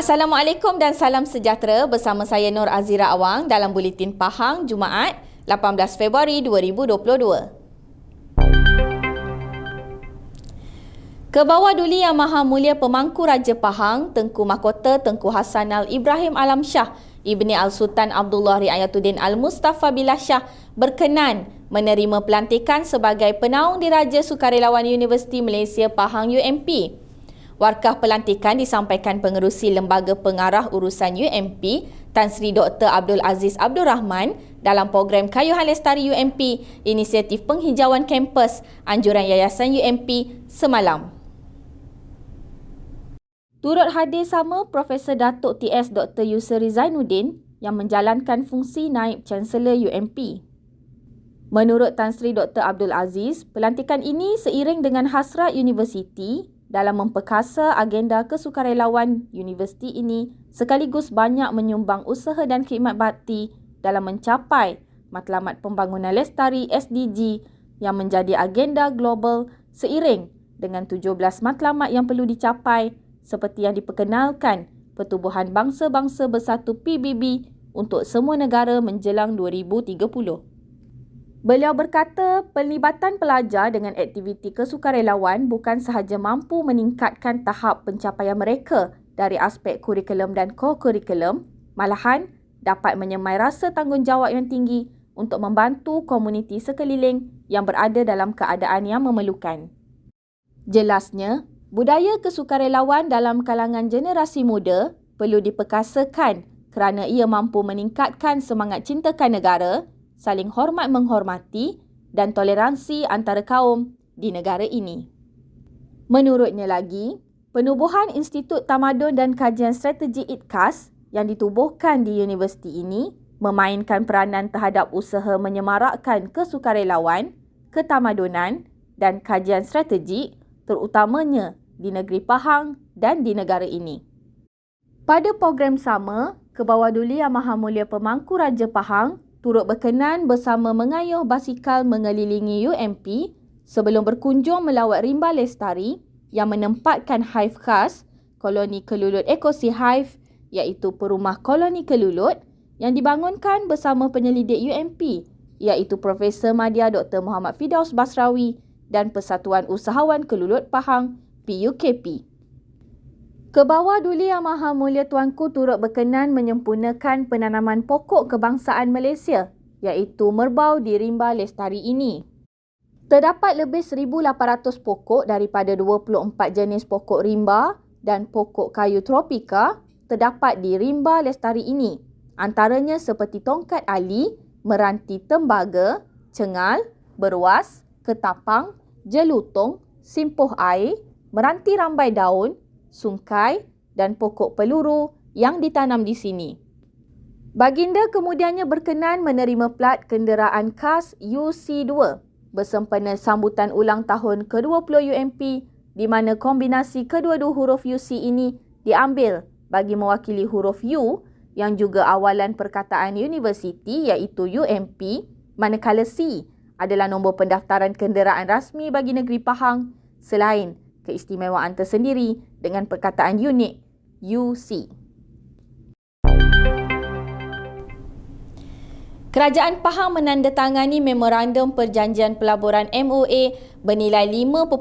Assalamualaikum dan salam sejahtera bersama saya Nur Azira Awang dalam Buletin Pahang Jumaat 18 Februari 2022. Kebawah Duli Yang Maha Mulia Pemangku Raja Pahang Tengku Mahkota Tengku Hassanal Ibrahim Alam Shah Ibni Al-Sultan Abdullah Riayatuddin Al-Mustafa Billah Shah berkenan menerima pelantikan sebagai Penaung Diraja Sukarelawan Universiti Malaysia Pahang UMP. Warkah pelantikan disampaikan Pengerusi Lembaga Pengarah Urusan UMP Tan Sri Dr. Abdul Aziz Abdul Rahman dalam program Kayuhan Lestari UMP, inisiatif penghijauan kampus anjuran Yayasan UMP semalam. Turut hadir sama Profesor Datuk TS Dr. Yusri Zainuddin yang menjalankan fungsi Naib Chancellor UMP. Menurut Tan Sri Dr. Abdul Aziz, pelantikan ini seiring dengan hasrat universiti dalam memperkasa agenda kesukarelawan universiti ini sekaligus banyak menyumbang usaha dan khidmat bakti dalam mencapai matlamat pembangunan lestari SDG yang menjadi agenda global seiring dengan 17 matlamat yang perlu dicapai seperti yang diperkenalkan Pertubuhan Bangsa-Bangsa Bersatu PBB untuk semua negara menjelang 2030. Beliau berkata, pelibatan pelajar dengan aktiviti kesukarelawan bukan sahaja mampu meningkatkan tahap pencapaian mereka dari aspek kurikulum dan co-kurikulum, malahan dapat menyemai rasa tanggungjawab yang tinggi untuk membantu komuniti sekeliling yang berada dalam keadaan yang memerlukan. Jelasnya, budaya kesukarelawan dalam kalangan generasi muda perlu diperkasakan kerana ia mampu meningkatkan semangat cintakan negara, saling hormat menghormati dan toleransi antara kaum di negara ini. Menurutnya lagi, penubuhan Institut Tamadun dan Kajian Strategi ITKAS yang ditubuhkan di universiti ini memainkan peranan terhadap usaha menyemarakkan kesukarelawan, ketamadunan dan kajian strategi terutamanya di negeri Pahang dan di negara ini. Pada program sama, Kebawah Duli Yang Maha Mulia Pemangku Raja Pahang turut berkenan bersama mengayuh basikal mengelilingi UMP sebelum berkunjung melawat rimba lestari yang menempatkan hive khas koloni kelulut Ekosi Hive iaitu Perumah Koloni Kelulut yang dibangunkan bersama penyelidik UMP iaitu Profesor Madya Dr. Muhammad Firdaus Basrawi dan Persatuan Usahawan Kelulut Pahang PUKP. Kebawah Duli Yang Maha Mulia Tuanku turut berkenan menyempurnakan penanaman pokok kebangsaan Malaysia iaitu merbau di rimba lestari ini. Terdapat lebih 1,800 pokok daripada 24 jenis pokok rimba dan pokok kayu tropika terdapat di rimba lestari ini. Antaranya seperti tongkat ali, meranti tembaga, cengal, beruas, ketapang, jelutong, simpuh air, meranti rambai daun, sungkai dan pokok peluru yang ditanam di sini. Baginda kemudiannya berkenan menerima plat kenderaan khas UC2 bersempena sambutan ulang tahun ke-20 UMP di mana kombinasi kedua-dua huruf UC ini diambil bagi mewakili huruf U yang juga awalan perkataan universiti iaitu UMP, manakala C adalah nombor pendaftaran kenderaan rasmi bagi negeri Pahang selain keistimewaan tersendiri dengan perkataan unik UC. Kerajaan Pahang menandatangani Memorandum Perjanjian Pelaburan MOA bernilai 5.5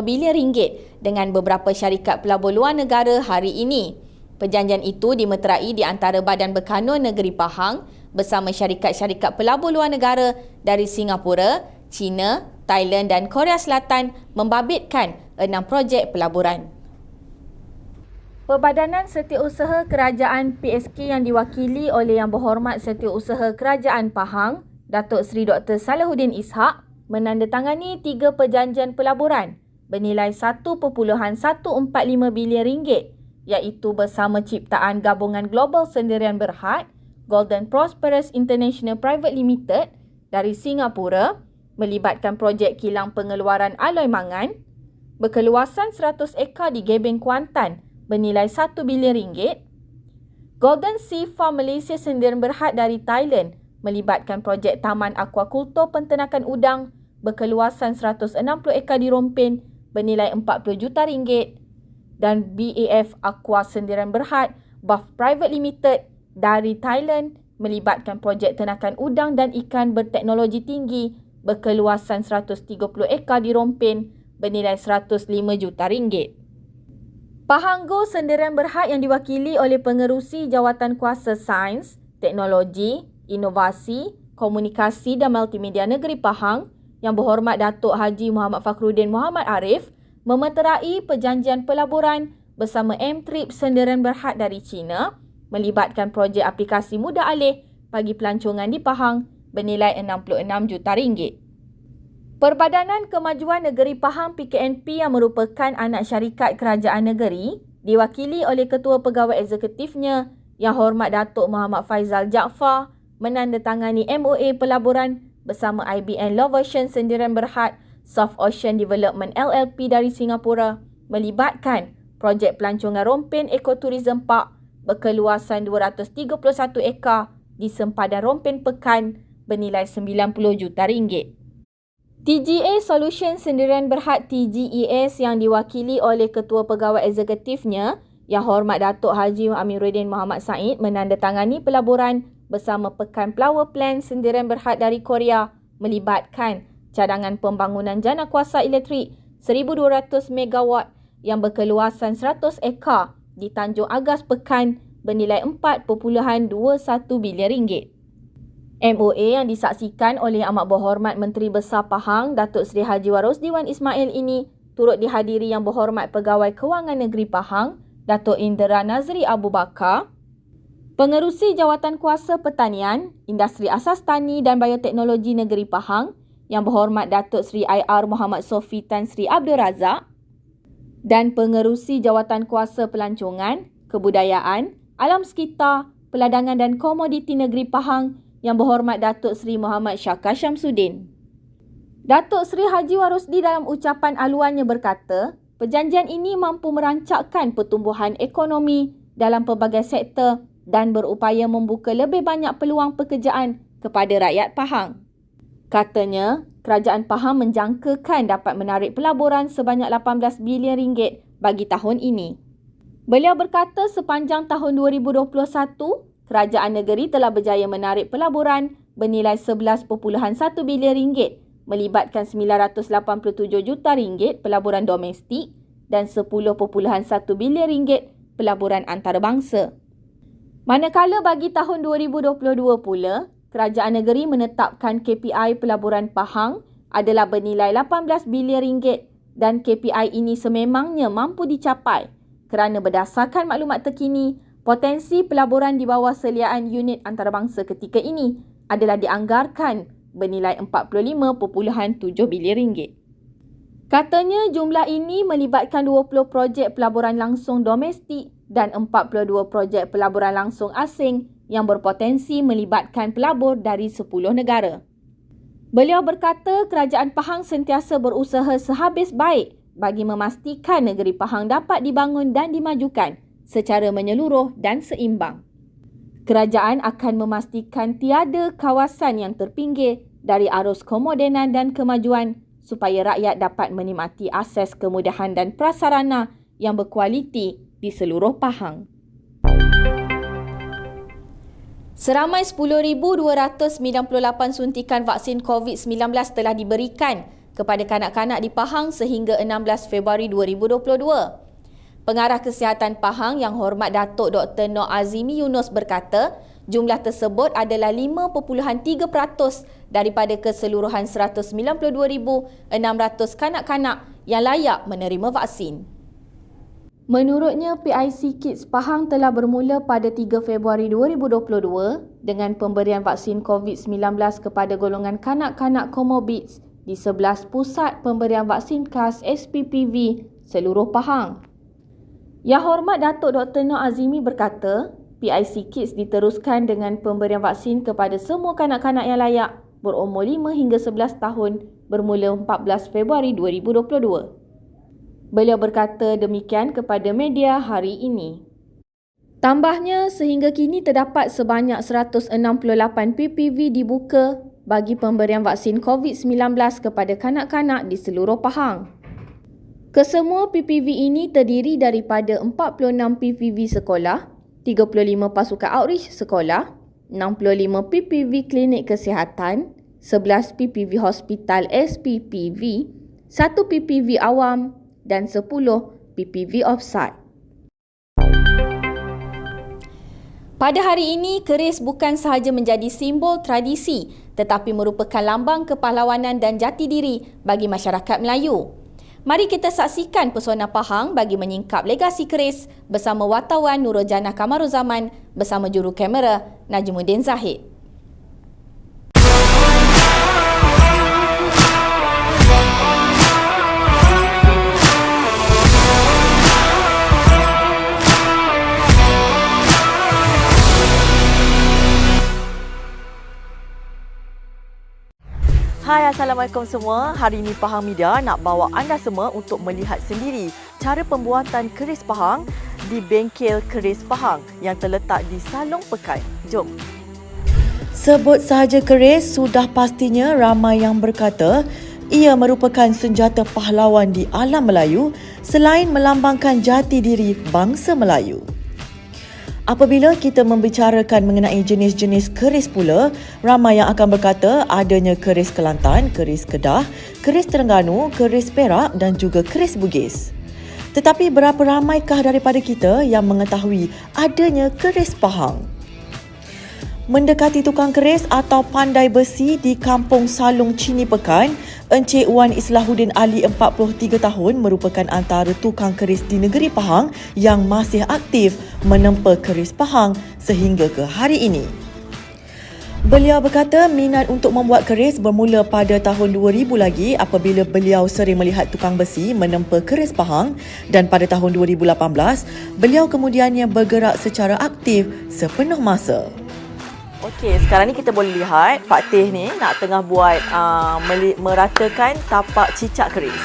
bilion ringgit dengan beberapa syarikat pelabur luar negara hari ini. Perjanjian itu dimeterai di antara Badan Berkanun Negeri Pahang bersama syarikat-syarikat pelabur luar negara dari Singapura, China, Thailand dan Korea Selatan membabitkan 6 projek pelaburan. Perbadanan Setiausaha Kerajaan PSK yang diwakili oleh Yang Berhormat Setiausaha Kerajaan Pahang, Datuk Seri Dr. Salahuddin Ishak, menandatangani 3 perjanjian pelaburan bernilai 1.145 bilion ringgit iaitu bersama Ciptaan Gabungan Global Sendirian Berhad, Golden Prosperous International Private Limited dari Singapura, melibatkan projek kilang pengeluaran aloi mangan, berkeluasan 100 ekar di Gebeng Kuantan bernilai 1 bilion ringgit. Golden Sea Farm Malaysia Sendirian Berhad dari Thailand melibatkan projek Taman Aquakultur Penternakan Udang berkeluasan 160 ekar di Rompin bernilai 40 juta ringgit. dan BAF Aqua Sendirian Berhad Buff Private Limited dari Thailand melibatkan projek ternakan udang dan ikan berteknologi tinggi berkeluasan 130 ekar di Rompin bernilai 105 juta ringgit. Pahanggo Sendirian Berhad yang diwakili oleh Pengerusi Jawatankuasa Sains, Teknologi, Inovasi, Komunikasi dan Multimedia Negeri Pahang yang berhormat Datuk Haji Muhammad Fakhruddin Muhammad Arif memeterai perjanjian pelaburan bersama M-Trip Sendirian Berhad dari China melibatkan projek aplikasi mudah alih bagi pelancongan di Pahang bernilai 66 juta ringgit. Perbadanan Kemajuan Negeri Pahang PKNP yang merupakan anak syarikat kerajaan negeri diwakili oleh Ketua Pegawai Eksekutifnya Yang Hormat Datuk Muhammad Faizal Jaafar menandatangani MOA pelaburan bersama IBN Loversion Sendirian Berhad South Ocean Development LLP dari Singapura melibatkan projek pelancongan Rompin Ecotourism Park berkeluasan 231 ekar di sempadan Rompin Pekan bernilai 90 juta ringgit. TGA Solution Sendirian Berhad TGES yang diwakili oleh Ketua Pegawai Eksekutifnya Yang Hormat Datuk Haji Amiruddin Muhammad Said menandatangani pelaburan bersama Pekan Power Plant Sendirian Berhad dari Korea melibatkan cadangan pembangunan jana kuasa elektrik 1,200 megawatt yang berkeluasan 100 ekar di Tanjung Agas Pekan bernilai 4.21 bilion ringgit. MOA yang disaksikan oleh Amat Berhormat Menteri Besar Pahang Datuk Seri Haji Warosdiwan Ismail ini turut dihadiri Yang Berhormat Pegawai Kewangan Negeri Pahang Datuk Indra Nazri Abu Bakar, Pengerusi Jawatankuasa Pertanian, Industri Asas Tani dan Bioteknologi Negeri Pahang Yang Berhormat Datuk Seri IR Muhammad Sofi Tan Sri Abdul Razak dan Pengerusi Jawatankuasa Pelancongan, Kebudayaan, Alam Sekitar, Peladangan dan Komoditi Negeri Pahang Yang Berhormat Datuk Seri Muhammad Syakar Syamsuddin. Datuk Seri Haji Warosdi dalam ucapan aluannya berkata, perjanjian ini mampu merancakkan pertumbuhan ekonomi dalam pelbagai sektor dan berupaya membuka lebih banyak peluang pekerjaan kepada rakyat Pahang. Katanya, Kerajaan Pahang menjangkakan dapat menarik pelaburan sebanyak 18 bilion ringgit bagi tahun ini. Beliau berkata sepanjang tahun 2021, Kerajaan negeri telah berjaya menarik pelaburan bernilai 11.1 bilion ringgit melibatkan 987 juta ringgit pelaburan domestik dan 10.1 bilion ringgit pelaburan antarabangsa. Manakala bagi tahun 2022 pula, Kerajaan negeri menetapkan KPI pelaburan Pahang adalah bernilai 18 bilion ringgit dan KPI ini sememangnya mampu dicapai kerana berdasarkan maklumat terkini, potensi pelaburan di bawah seliaan unit antarabangsa ketika ini adalah dianggarkan bernilai 45.7 bilion ringgit. Katanya jumlah ini melibatkan 20 projek pelaburan langsung domestik dan 42 projek pelaburan langsung asing yang berpotensi melibatkan pelabur dari 10 negara. Beliau berkata Kerajaan Pahang sentiasa berusaha sehabis baik bagi memastikan negeri Pahang dapat dibangun dan dimajukan secara menyeluruh dan seimbang. Kerajaan akan memastikan tiada kawasan yang terpinggir dari arus kemodenan dan kemajuan supaya rakyat dapat menikmati akses kemudahan dan prasarana yang berkualiti di seluruh Pahang. Seramai 10,298 suntikan vaksin COVID-19 telah diberikan kepada kanak-kanak di Pahang sehingga 16 Februari 2022. Pengarah Kesihatan Pahang Yang Hormat Datuk Dr. Noor Azimi Yunus berkata, jumlah tersebut adalah 5.3% daripada keseluruhan 192,600 kanak-kanak yang layak menerima vaksin. Menurutnya, PIC Kids Pahang telah bermula pada 3 Februari 2022 dengan pemberian vaksin COVID-19 kepada golongan kanak-kanak komorbid di 11 pusat pemberian vaksin khas SPPV seluruh Pahang. Yang Hormat Datuk Dr. Noor Azimi berkata, PIC Kids diteruskan dengan pemberian vaksin kepada semua kanak-kanak yang layak berumur 5 hingga 11 tahun bermula 14 Februari 2022. Beliau berkata demikian kepada media hari ini. Tambahnya, sehingga kini terdapat sebanyak 168 PPV dibuka bagi pemberian vaksin COVID-19 kepada kanak-kanak di seluruh Pahang. Kesemua PPV ini terdiri daripada 46 PPV sekolah, 35 pasukan outreach sekolah, 65 PPV klinik kesihatan, 11 PPV hospital SPPV, 1 PPV awam dan 10 PPV offsite. Pada hari ini, keris bukan sahaja menjadi simbol tradisi tetapi merupakan lambang kepahlawanan dan jati diri bagi masyarakat Melayu. Mari kita saksikan pesona Pahang bagi menyingkap legasi keris bersama wartawan Nurul Janah Kamaruzaman bersama juru kamera Najmuddin Zahid. Hai, Assalamualaikum semua. Hari ini Pahang Media nak bawa anda semua untuk melihat sendiri cara pembuatan keris Pahang di bengkel keris Pahang yang terletak di Salong Pekan. Jom. Sebut sahaja keris, sudah pastinya ramai yang berkata ia merupakan senjata pahlawan di alam Melayu selain melambangkan jati diri bangsa Melayu. Apabila kita membicarakan mengenai jenis-jenis keris pula, ramai yang akan berkata adanya keris Kelantan, keris Kedah, keris Terengganu, keris Perak dan juga keris Bugis. Tetapi berapa ramaikah daripada kita yang mengetahui adanya keris Pahang? Mendekati tukang keris atau pandai besi di Kampung Salong Cini Pekan, Encik Wan Islahuddin Ali 43 tahun merupakan antara tukang keris di negeri Pahang yang masih aktif menempa keris Pahang sehingga ke hari ini. Beliau berkata minat untuk membuat keris bermula pada tahun 2000 lagi apabila beliau sering melihat tukang besi menempa keris Pahang dan pada tahun 2018, beliau kemudiannya bergerak secara aktif sepenuh masa. Okey, sekarang ni kita boleh lihat Pak Teh ni nak tengah buat meratakan tapak cicak keris.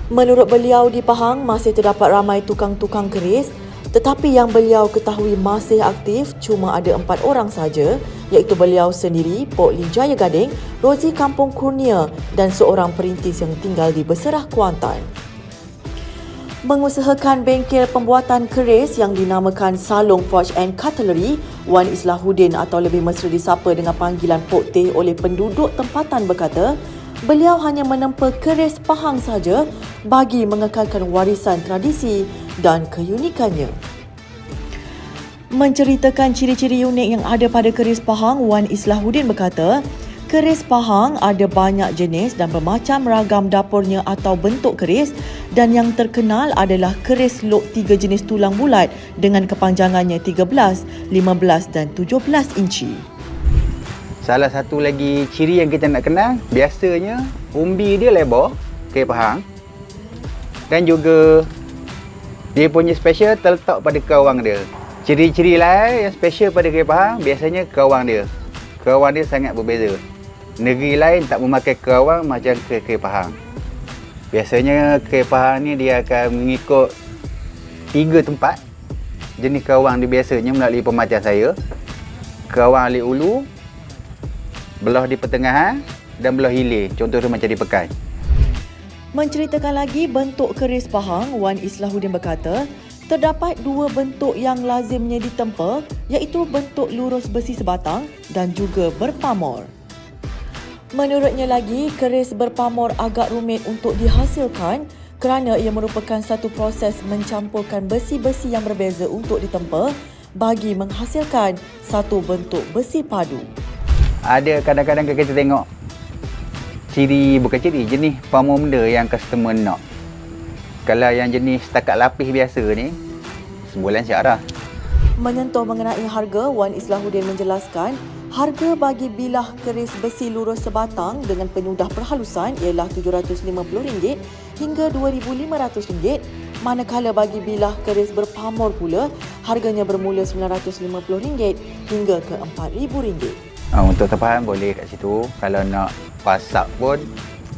Menurut beliau di Pahang masih terdapat ramai tukang-tukang keris, tetapi yang beliau ketahui masih aktif cuma ada 4 orang saja, iaitu beliau sendiri, Pok Lee Jaya Gading, Rozi Kampung Kurnia dan seorang perintis yang tinggal di Beserah Kuantan. Mengusahakan bengkel pembuatan keris yang dinamakan Salong Forge and Cutlery, Wan Islahuddin atau lebih mesra disapa dengan panggilan Pok Teh oleh penduduk tempatan berkata, beliau hanya menempa keris Pahang saja bagi mengekalkan warisan tradisi dan keunikannya. Menceritakan ciri-ciri unik yang ada pada keris Pahang, Wan Islahuddin berkata, keris Pahang ada banyak jenis dan bermacam ragam dapurnya atau bentuk keris dan yang terkenal adalah keris lok 3 jenis tulang bulat dengan kepanjangannya 13, 15 dan 17 inci. Salah satu lagi ciri yang kita nak kenal, biasanya umbi dia lebar, keris Pahang, dan juga dia punya special terletak pada kawang dia. Ciri-ciri lain yang special pada keris Pahang biasanya kawang dia. Kawang dia sangat berbeza. Negeri lain tak memakai kawang macam keris Pahang. Biasanya keris Pahang ni dia akan mengikut 3 tempat. Jenis kawang dia biasanya melalui pematian saya. Kawang alik ulu, belah di pertengahan dan belah hilir. Contoh dia macam di Pekan. Menceritakan lagi bentuk keris Pahang, Wan Islahuddin berkata, terdapat 2 bentuk yang lazimnya ditempa, iaitu bentuk lurus besi sebatang dan juga berpamor. Menurutnya lagi, keris berpamor agak rumit untuk dihasilkan kerana ia merupakan satu proses mencampurkan besi-besi yang berbeza untuk ditempa bagi menghasilkan satu bentuk besi padu. Ada kadang-kadang kita tengok jenis pamor benda yang customer nak. Kalau yang jenis setakat lapis biasa ni, sebulan syarah. Menyentuh mengenai harga, Wan Islahuddin menjelaskan harga bagi bilah keris besi lurus sebatang dengan penyudah perhalusan ialah RM750 hingga RM2,500, manakala bagi bilah keris berpamor pula harganya bermula RM950 hingga ke RM4,000. Untuk terfaham boleh kat situ. Kalau nak WhatsApp pun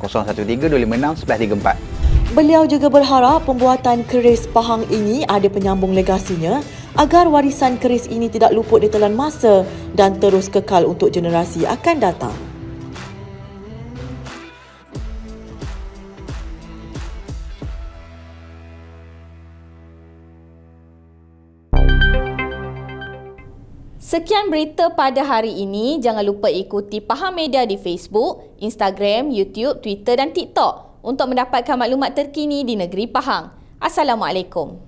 013-256-1134. Beliau juga berharap pembuatan keris Pahang ini ada penyambung legasinya agar warisan keris ini tidak luput ditelan masa dan terus kekal untuk generasi akan datang. Sekian berita pada hari ini. Jangan lupa ikuti Pahang Media di Facebook, Instagram, YouTube, Twitter dan TikTok untuk mendapatkan maklumat terkini di negeri Pahang. Assalamualaikum.